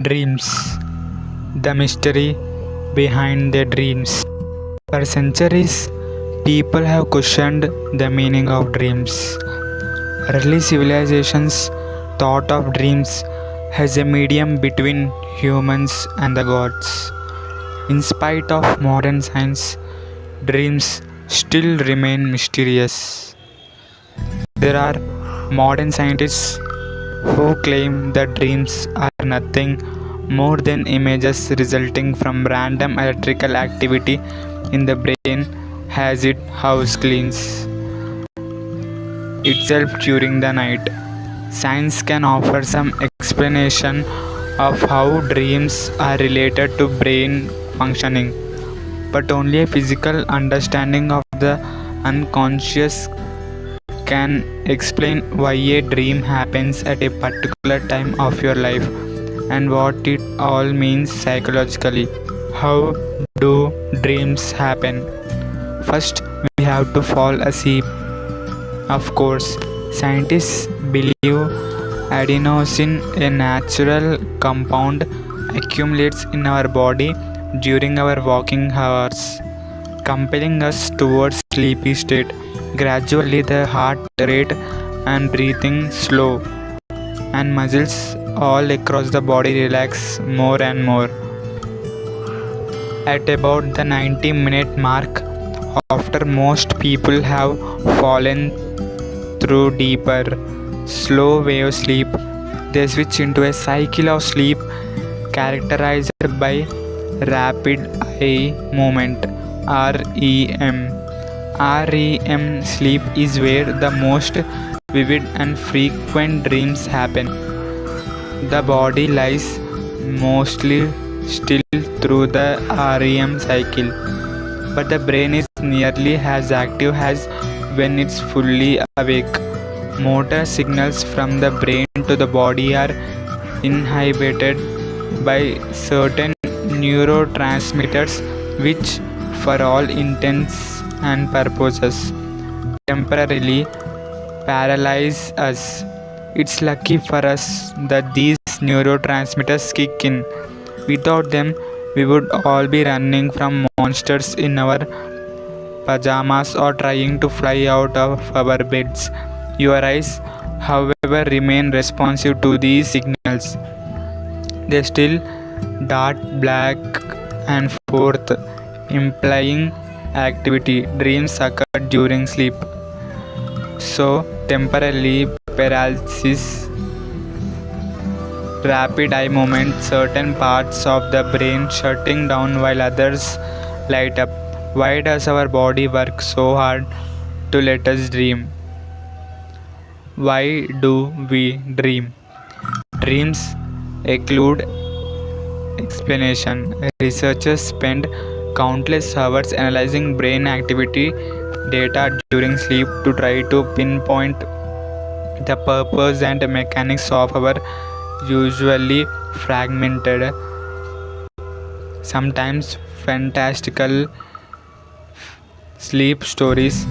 Dreams, the mystery behind their dreams. For centuries, people have questioned the meaning of dreams. Early civilizations thought of dreams as a medium between humans and the gods. In spite of modern science, dreams still remain mysterious. There are modern scientists who claim that dreams are nothing more than images resulting from random electrical activity in the brain as it house cleans itself during the night. Science can offer some explanation of how dreams are related to brain functioning, but only a physical understanding of the unconscious can explain why a dream happens at a particular time of your life and what it all means psychologically. How do dreams happen? First, we have to fall asleep. Of course, scientists believe adenosine, a natural compound, accumulates in our body during our waking hours, compelling us towards sleepy state. Gradually, the heart rate and breathing slow, and muscles all across the body relax more and more. At about the 90-minute mark, after most people have fallen through deeper, slow wave sleep, they switch into a cycle of sleep characterized by rapid eye movement (REM). REM sleep is where the most vivid and frequent dreams happen. The body lies mostly still through the REM cycle, but the brain is nearly as active as when it's fully awake. Motor signals from the brain to the body are inhibited by certain neurotransmitters which, for all intents and purposes, temporarily paralyze us. It's lucky for us that these neurotransmitters kick in. Without them, we would all be running from monsters in our pajamas or trying to fly out of our beds. Your eyes, however, remain responsive to these signals. They still dart back and forth, implying activity. Dreams occur during sleep, so temporarily paralysis, rapid eye movement, certain parts of the brain shutting down while others light up. Why does our body work so hard to let us dream? Why do we dream? Dreams include explanation. Researchers spend countless hours analyzing brain activity data during sleep to try to pinpoint the purpose and mechanics of our usually fragmented, sometimes fantastical sleep stories.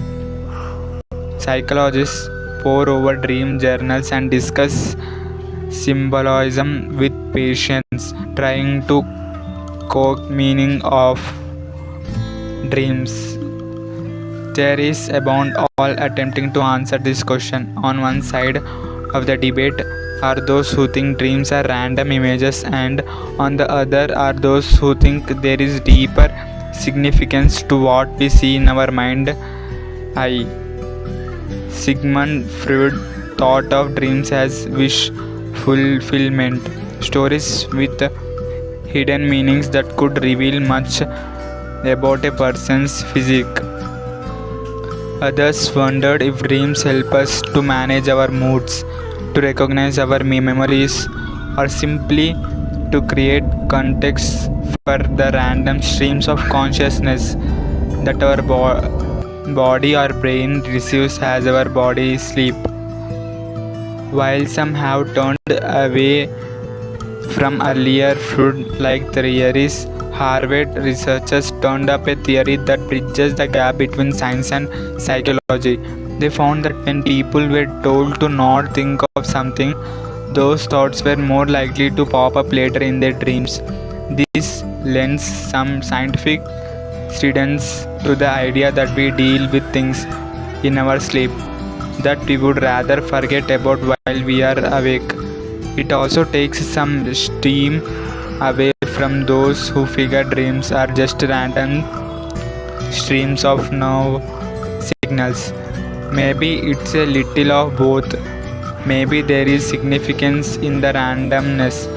Psychologists pore over dream journals and discuss symbolism with patients, trying to coax meaning of dreams. Theories abound, all attempting to answer this question. On one side of the debate are those who think dreams are random images, and on the other are those who think there is deeper significance to what we see in our mind eye. Sigmund Freud thought of dreams as wish fulfillment, stories with hidden meanings that could reveal much about a person's physique. Others wondered if dreams help us to manage our moods, to recognize our memories, or simply to create context for the random streams of consciousness that our body or brain receives as our body sleep. While some have turned away from earlier Freud-like theories, Harvard researchers turned up a theory that bridges the gap between science and psychology. They found that when people were told to not think of something, those thoughts were more likely to pop up later in their dreams. This lends some scientific credence to the idea that we deal with things in our sleep that we would rather forget about while we are awake. It also takes some steam away from those who figure dreams are just random streams of nerve signals. Maybe it's a little of both. Maybe there is significance in the randomness,